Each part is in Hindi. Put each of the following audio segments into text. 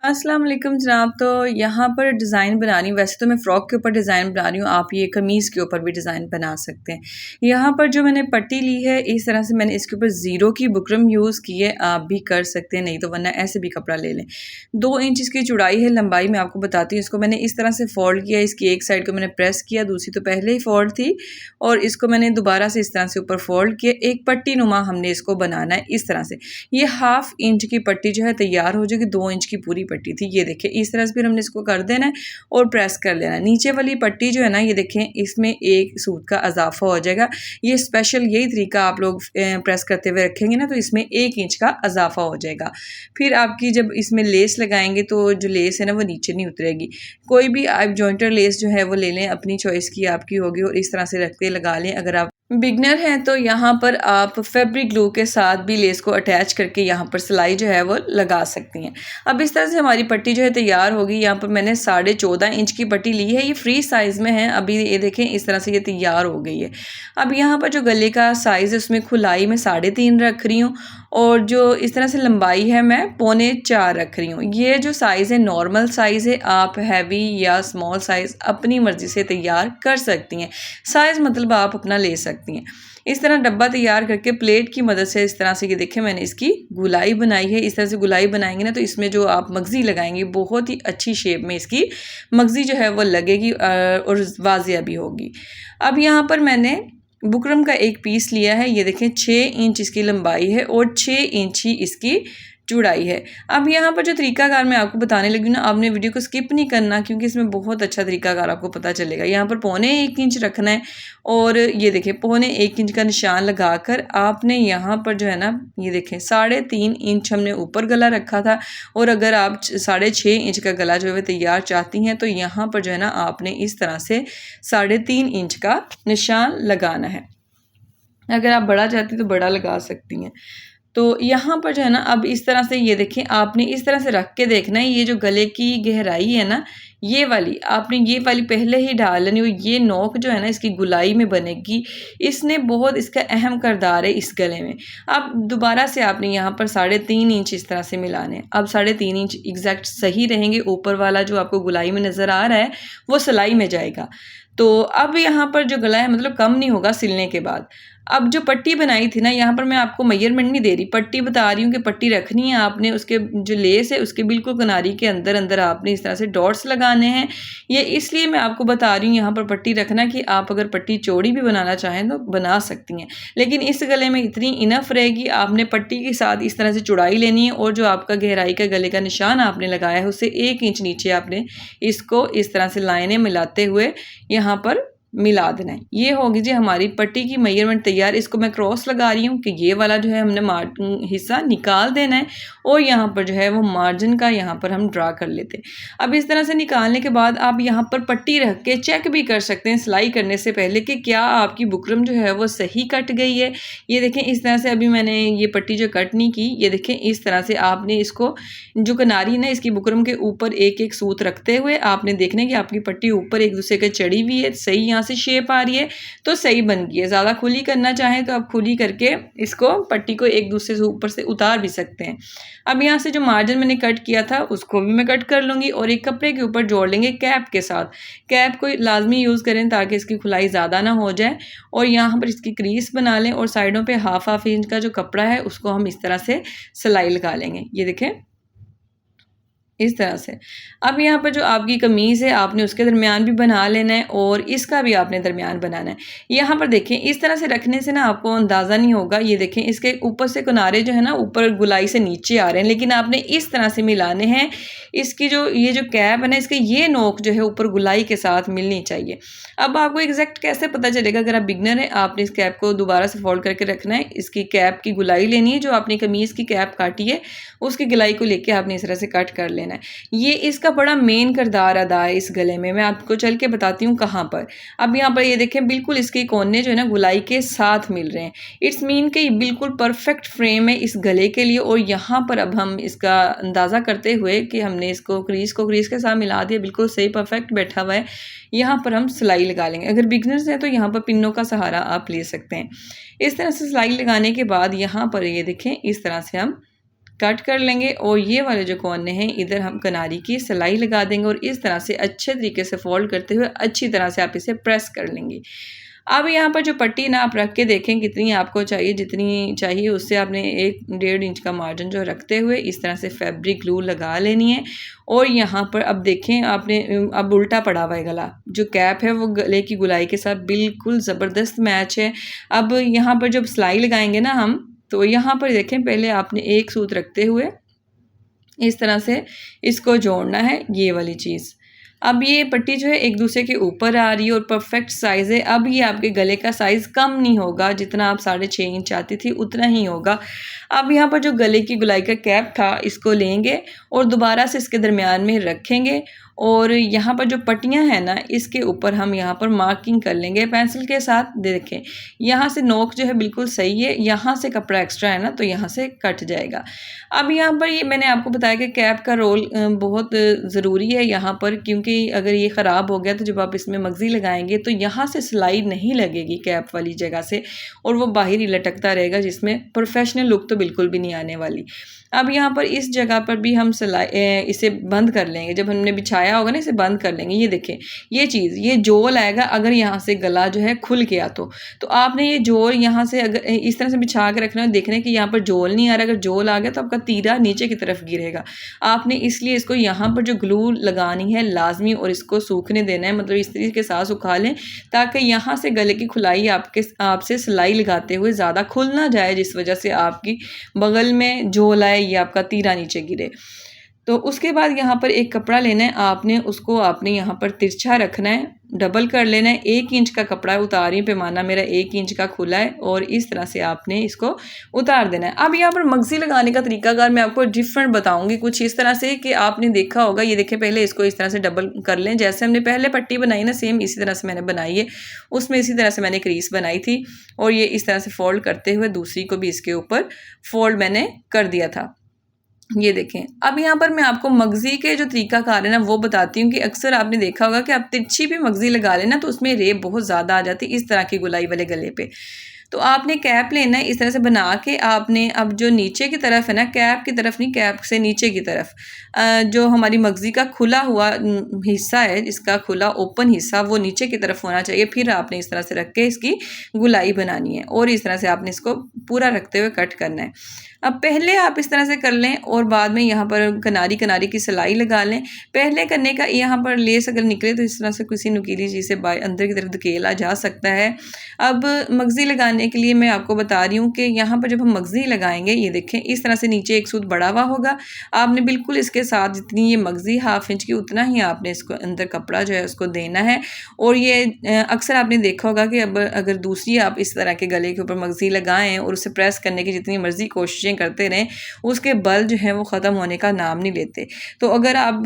अस्सलाम वालेकुम जनाब। तो यहाँ पर डिज़ाइन बनानी, वैसे तो मैं फ़्रॉक के ऊपर डिज़ाइन बना रही हूँ, आप ये कमीज़ के ऊपर भी डिज़ाइन बना सकते हैं। यहाँ पर जो मैंने पट्टी ली है, इस तरह से मैंने इसके ऊपर ज़ीरो की बुकरम यूज़ की है। आप भी कर सकते हैं, नहीं तो वरना ऐसे भी कपड़ा ले लें। 2 इंच इसकी चौड़ाई है, लंबाई मैं आपको बताती हूँ। इसको मैंने इस तरह से फ़ोल्ड किया, इसकी एक साइड को मैंने प्रेस किया, दूसरी तो पहले ही फ़ोल्ड थी और इसको मैंने दोबारा से इस तरह से ऊपर फ़ोल्ड किया। एक पट्टी नुमा हमने इसको बनाना है इस तरह से। ये हाफ़ इंच की पट्टी जो है तैयार हो जाएगी, 2 इंच की पूरी पट्टी थी। ये देखें इस तरह से फिर हमने इसको कर देना है और प्रेस कर लेना है। नीचे वाली पट्टी जो है ना, ये देखें इसमें एक सूत का इजाफा हो जाएगा। ये स्पेशल यही तरीका आप लोग प्रेस करते हुए रखेंगे ना, तो इसमें 1 इंच का इजाफा हो जाएगा। फिर आपकी जब इसमें लेस लगाएंगे तो जो लेस है ना वो नीचे नहीं उतरेगी। कोई भी आप जॉइंटर लेस जो है वो ले लें, अपनी चॉइस की आपकी होगी, और इस तरह से रख के लगा लें। अगर आप बिगनर हैं तो यहाँ पर आप फैब्रिक ग्लू के साथ भी लेस को अटैच करके यहाँ पर सिलाई जो है वो लगा सकती हैं। अब इस तरह से हमारी पट्टी जो है तैयार होगी। यहाँ पर मैंने 14.5 इंच की पट्टी ली है, ये फ्री साइज़ में है। अभी ये देखें इस तरह से ये तैयार हो गई है। अब यहाँ पर जो गले का साइज़ है उसमें खुलाई मैं 3.5 रख रही हूँ, और जो इस तरह से लंबाई है मैं 3.25 रख रही हूँ। ये जो साइज़ है नॉर्मल साइज़ है, आप हैवी या स्मॉल साइज़ अपनी मर्ज़ी से तैयार कर सकती हैं। साइज़ मतलब आप अपना ले सकती हैं। इस तरह डब्बा तैयार करके प्लेट की मदद से इस तरह से ये देखें मैंने इसकी गुलाई बनाई है। इस तरह से गुलाई बनाएंगे ना तो इसमें जो आप मगज़ी लगाएंगे बहुत ही अच्छी शेप में इसकी मगज़ी जो है वो लगेगी और वाजिया भी होगी। अब यहाँ पर मैंने बुकरम का एक पीस लिया है। ये देखें 6 इंच इसकी लंबाई है और 6 इंच ही इसकी चौड़ाई है। अब यहाँ पर जो तरीकाकार मैं आपको बताने लगी हूँ ना, आपने वीडियो को स्किप नहीं करना क्योंकि इसमें बहुत अच्छा तरीकाकार आपको पता चलेगा। यहाँ पर 1.25 इंच रखना है और ये देखें 1.25 इंच का निशान लगाकर आपने यहाँ पर जो है ना, ये देखें 3.5 इंच हमने ऊपर गला रखा था, और अगर आप 6.5 इंच का गला जो है तैयार चाहती हैं तो यहाँ पर जो है ना आपने इस तरह से 3.5 इंच का निशान लगाना है। अगर आप बड़ा चाहती तो बड़ा लगा सकती हैं। तो यहाँ पर जो है ना, अब इस तरह से ये देखें आपने इस तरह से रख के देखना है। ये जो गले की गहराई है ना, ये वाली आपने ये वाली पहले ही डाल लेनी, और ये नोक जो है ना इसकी गुलाई में बनेगी। इसने बहुत इसका अहम किरदार है इस गले में। अब दोबारा से आपने यहाँ पर 3.5 इंच इस तरह से मिलाने हैं। अब 3.5 इंच एग्जैक्ट सही रहेंगे। ऊपर वाला जो आपको गुलाई में नज़र आ रहा है वो सिलाई में जाएगा। तो अब यहाँ पर जो गला है मतलब कम नहीं होगा सिलने के बाद। अब जो पट्टी बनाई थी ना, यहाँ पर मैं आपको मेजरमेंट नहीं दे रही, पट्टी बता रही हूँ कि पट्टी रखनी है आपने। उसके जो लेस है उसके बिल्कुल किनारी के अंदर अंदर आपने इस तरह से डॉट्स लगाने हैं। ये इसलिए मैं आपको बता रही हूँ यहाँ पर पट्टी रखना कि आप अगर पट्टी चौड़ी भी बनाना चाहें तो बना सकती हैं, लेकिन इस गले में इतनी इनफ रहेगी। आपने पट्टी के साथ इस तरह से चौड़ाई लेनी है, और जो आपका गहराई का गले का निशान आपने लगाया है उससे 1 इंच नीचे आपने इसको इस तरह से लाइनें मिलाते हुए यहाँ पर मिला देना है। ये होगी जी हमारी पट्टी की मेजरमेंट तैयार। इसको मैं क्रॉस लगा रही हूँ कि ये वाला जो है हमने हिस्सा निकाल देना है, और यहाँ पर जो है वो मार्जिन का यहाँ पर हम ड्रा कर लेते हैं। अब इस तरह से निकालने के बाद आप यहाँ पर पट्टी रख के चेक भी कर सकते हैं सिलाई करने से पहले कि क्या आपकी बुकरम जो है वो सही कट गई है। ये देखें इस तरह से अभी मैंने ये पट्टी जो कट नहीं की, ये देखें इस तरह से आपने इसको जो किनारी ना इसकी बुकरम के ऊपर एक एक सूत रखते हुए आपने देखना है कि आपकी पट्टी ऊपर एक दूसरे के चढ़ी हुई है, सही यहाँ से शेप आ रही है तो सही बन गई है। ज़्यादा खुली करना चाहें तो आप खुली करके इसको पट्टी को एक दूसरे से ऊपर से उतार भी सकते हैं। अब यहाँ से जो मार्जिन मैंने कट किया था उसको भी मैं कट कर लूँगी, और एक कपड़े के ऊपर जोड़ लेंगे कैप के साथ। कैप को लाजमी यूज़ करें ताकि इसकी खुलाई ज़्यादा ना हो जाए, और यहाँ पर इसकी क्रीज बना लें, और साइडों पर हाफ इंच का जो कपड़ा है उसको हम इस तरह से सिलाई लगा लेंगे। ये देखें इस तरह से। अब यहाँ पर जो आपकी कमीज़ है आपने उसके दरमियान भी बना लेना है, और इसका भी आपने दरमियान बनाना है। यहाँ पर देखें इस तरह से रखने से ना आपको अंदाज़ा नहीं होगा। ये देखें इसके ऊपर से किनारे जो है ना ऊपर गुलाई से नीचे आ रहे हैं, लेकिन आपने इस तरह से मिलाने हैं। इसकी जो ये जो कैप है ना, इसके ये नोक जो है ऊपर गुलाई के साथ मिलनी चाहिए। अब आपको एग्जैक्ट कैसे पता चलेगा? अगर आप बिगनर हैं आपने इस कैप को दोबारा से फोल्ड करके रखना है। इसकी कैप की गुलाई लेनी है, जो आपने कमीज़ की कैप काटी है उसकी गुलाई को लेके आपने इस तरह से कट कर लेना है। ये इसका बड़ा मेन किरदार अदा है इस गले में। मैं आपको चल के बताती हूँ कहाँ पर। अब यहाँ पर ये देखें बिल्कुल इसके कोने जो है ना गुलाई के साथ मिल रहे हैं। इट्स मीन कि बिल्कुल परफेक्ट फ्रेम है इस गले के लिए। और यहाँ पर अब हम इसका अंदाज़ा करते हुए कि हमने इसको क्रीज के साथ मिला दिया, बिल्कुल सही परफेक्ट बैठा हुआ है। यहाँ पर हम सिलाई लगा लेंगे। अगर बिगनर्स हैं तो यहाँ पर पिनों का सहारा आप ले सकते हैं। इस तरह से सिलाई लगाने के बाद यहाँ पर ये देखें इस तरह से हम कट कर लेंगे और ये वाले जो कोने हैं इधर हम किनारी की सिलाई लगा देंगे और इस तरह से अच्छे तरीके से फोल्ड करते हुए अच्छी तरह से आप इसे प्रेस कर लेंगे। अब यहाँ पर जो पट्टी ना आप रख के देखें कितनी आपको चाहिए, जितनी चाहिए उससे आपने 1-1.5 इंच का मार्जिन जो रखते हुए इस तरह से फैब्रिक ग्लू लगा लेनी है। और यहाँ पर अब देखें आपने अब उल्टा पड़ा हुआ है गला, जो कैप है वो गले की गुलाई के साथ बिल्कुल ज़बरदस्त मैच है। अब यहाँ पर जब सिलाई लगाएंगे ना हम, तो यहाँ पर देखें पहले आपने एक सूत रखते हुए इस तरह से इसको जोड़ना है, ये वाली चीज़। अब ये पट्टी जो है एक दूसरे के ऊपर आ रही है और परफेक्ट साइज़ है। अब ये आपके गले का साइज़ कम नहीं होगा, जितना आप 6.5 इंच चाहती थी उतना ही होगा। अब यहाँ पर जो गले की गुलाई का कैप था इसको लेंगे और दोबारा से इसके दरमियान में रखेंगे और यहाँ पर जो पट्टियाँ हैं ना इसके ऊपर हम यहाँ पर मार्किंग कर लेंगे पेंसिल के साथ। देखें यहाँ से नोक जो है बिल्कुल सही है, यहाँ से कपड़ा एक्स्ट्रा है ना तो यहाँ से कट जाएगा। अब यहाँ पर ये मैंने आपको बताया कि कैप का रोल बहुत ज़रूरी है यहाँ पर, क्योंकि अगर ये ख़राब हो गया तो जब आप इसमें मगज़ी लगाएंगे तो यहाँ से सिलाई नहीं लगेगी कैप वाली जगह से और वो बाहर ही लटकता रहेगा, जिसमें प्रोफेशनल लुक तो बिल्कुल भी नहीं आने वाली। अब यहाँ पर इस जगह पर भी हम सिलाई इसे बंद कर लेंगे, जब हमने बिछाया होगा ना इसे बंद कर लेंगे। ये देखें ये चीज़, ये जोल आएगा अगर यहाँ से गला जो है खुल गया तो आपने ये जोल यहाँ से अगर इस तरह से बिछा के रखना है, देखने कि यहाँ पर जोल नहीं आ रहा। अगर जोल आ गया तो आपका तीरा नीचे की तरफ गिरेगा। आपने इसलिए इसको यहाँ पर जो ग्लू लगानी है लाजमी और इसको सूखने देना है, मतलब इस तरीके के साथ सुखा लें ताकि यहाँ से गले की खुलाई आपसे सिलाई लगाते हुए ज़्यादा खुल ना जाए, जिस वजह से आपकी बगल में जोल आए या आपका तीरा नीचे गिरे। तो उसके बाद यहाँ पर एक कपड़ा लेना है आपने, उसको आपने यहाँ पर तिरछा रखना है, डबल कर लेना है। 1 इंच का कपड़ा है, उतारी पैमाना मेरा 1 इंच का खुला है और इस तरह से आपने इसको उतार देना है। अब यहाँ पर मगज़ी लगाने का तरीकाकार मैं आपको डिफरेंट बताऊंगी, कुछ इस तरह से कि आपने देखा होगा। ये देखें पहले इसको इस तरह से डबल कर लें, जैसे हमने पहले पट्टी बनाई ना सेम इसी तरह से मैंने बनाई है, उसमें इसी तरह से मैंने क्रीज बनाई थी और ये इस तरह से फोल्ड करते हुए दूसरी को भी इसके ऊपर फोल्ड मैंने कर दिया था। ये देखें अब यहाँ पर मैं आपको मगज़ी के जो तरीकाकार है ना वो बताती हूँ कि अक्सर आपने देखा होगा कि आप तिरछी भी मगज़ी लगा लेना तो उसमें रेब बहुत ज़्यादा आ जाती है इस तरह की गुलाई वाले गले पे। तो आपने कैप लेना है इस तरह से बना के, आपने अब जो नीचे की तरफ है ना, कैप की तरफ नहीं, कैप से नीचे की तरफ जो हमारी मगज़ी का खुला हुआ हिस्सा है, इसका खुला ओपन हिस्सा वो नीचे की तरफ होना चाहिए। फिर आपने इस तरह से रख के इसकी गुलाई बनानी है और इस तरह से आपने इसको पूरा रखते हुए कट करना है। अब पहले आप इस तरह से कर लें और बाद में यहाँ पर किनारी किनारी की सिलाई लगा लें। पहले करने का यहाँ पर लेस अगर निकले तो इस तरह से किसी नुकीली चीज़ से अंदर की तरफ धकेला जा सकता है। अब मगज़ी लगाने के लिए मैं आपको बता रही हूँ कि यहाँ पर जब हम मगज़ी लगाएंगे, ये देखें इस तरह से नीचे एक सूत बढ़ा हुआ होगा, आपने बिल्कुल इसके साथ जितनी ये मगज़ी 1/2 इंच की उतना ही आपने इसको अंदर कपड़ा जो है उसको देना है। और ये अक्सर आपने देखा होगा कि अब अगर दूसरी आप इस तरह के गले के ऊपर मगज़ी लगाएं और उसे प्रेस करने की जितनी मर्जी कोशिशें करते रहें, उसके बल जो है वो ख़त्म होने का नाम नहीं लेते। तो अगर आप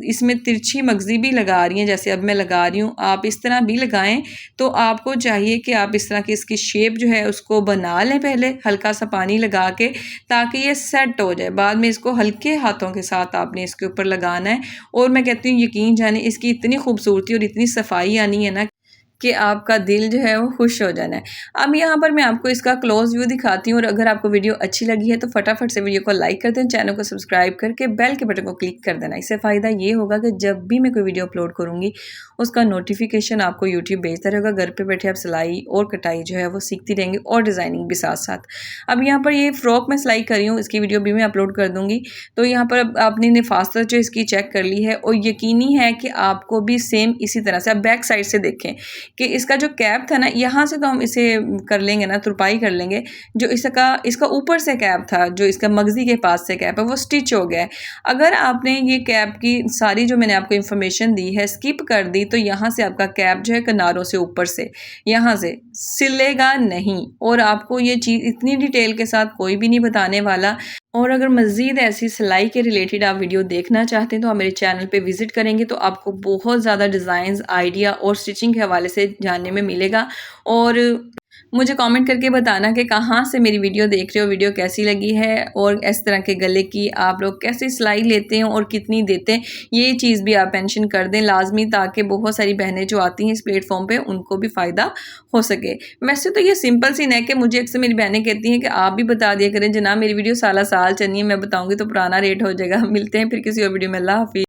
इसमें तिरछी मगज़ी भी लगा रही हैं, जैसे अब मैं लगा रही हूँ, आप इस तरह भी लगाएं तो आपको चाहिए कि आप इस तरह की इसकी शेप जो है उसको बना लें पहले हल्का सा पानी लगा के, ताकि ये सेट हो जाए। बाद में इसको हल्के हाथों के साथ आपने इसके ऊपर लगाना है और मैं कहती हूँ यकीन जाने इसकी इतनी खूबसूरती और इतनी सफाई आनी है ना कि आपका दिल जो है वो खुश हो जाना है। अब यहाँ पर मैं आपको इसका क्लोज व्यू दिखाती हूँ और अगर आपको वीडियो अच्छी लगी है तो फटाफट से वीडियो को लाइक कर दें, चैनल को सब्सक्राइब करके बेल के बटन को क्लिक कर देना। इससे फ़ायदा ये होगा कि जब भी मैं कोई वीडियो अपलोड करूँगी उसका नोटिफिकेशन आपको यूट्यूब भेजता रहेगा। घर पर बैठे आप सिलाई और कटाई जो है वो सीखती रहेंगी और डिज़ाइनिंग भी साथ साथ। अब यहाँ पर ये फ़्रॉक मैं सिलाई कर रही हूँ, इसकी वीडियो भी मैं अपलोड कर दूँगी। तो यहाँ पर अब आपने निफास्त जो इसकी चेक कर ली है और यकीनी है कि आपको भी सेम इसी तरह से आप बैक साइड से देखें कि इसका जो कैप था ना, यहाँ से तो हम इसे कर लेंगे ना, तुरपाई कर लेंगे। जो इसका ऊपर से कैप था, जो इसका मगज़ी के पास से कैप है, वो स्टिच हो गया है। अगर आपने ये कैप की सारी जो मैंने आपको इन्फॉर्मेशन दी है स्किप कर दी तो यहाँ से आपका कैप जो है किनारों से ऊपर से यहाँ से सिलेगा नहीं और आपको ये चीज़ इतनी डिटेल के साथ कोई भी नहीं बताने वाला। और अगर मज़ीद ऐसी सिलाई के रिलेटेड आप वीडियो देखना चाहते हैं तो आप मेरे चैनल पे विज़िट करेंगे तो आपको बहुत ज़्यादा डिज़ाइंस, आइडिया और स्टिचिंग के हवाले से जानने में मिलेगा। और मुझे कमेंट करके बताना कि कहाँ से मेरी वीडियो देख रहे हो, वीडियो कैसी लगी है और इस तरह के गले की आप लोग कैसे सिलाई लेते हैं और कितनी देते हैं, ये चीज़ भी आप मेंशन कर दें लाजमी, ताकि बहुत सारी बहनें जो आती हैं इस प्लेटफॉर्म पे उनको भी फ़ायदा हो सके। वैसे तो ये सिंपल सी नेक है, मुझे अक्सर मेरी बहनें कहती हैं कि आप भी बता दिया करें जनाब, मेरी वीडियो साल चलनी है, मैं बताऊँगी तो पुराना रेट हो जाएगा। मिलते हैं फिर किसी और वीडियो में। अल्लाह हाफ़िज़।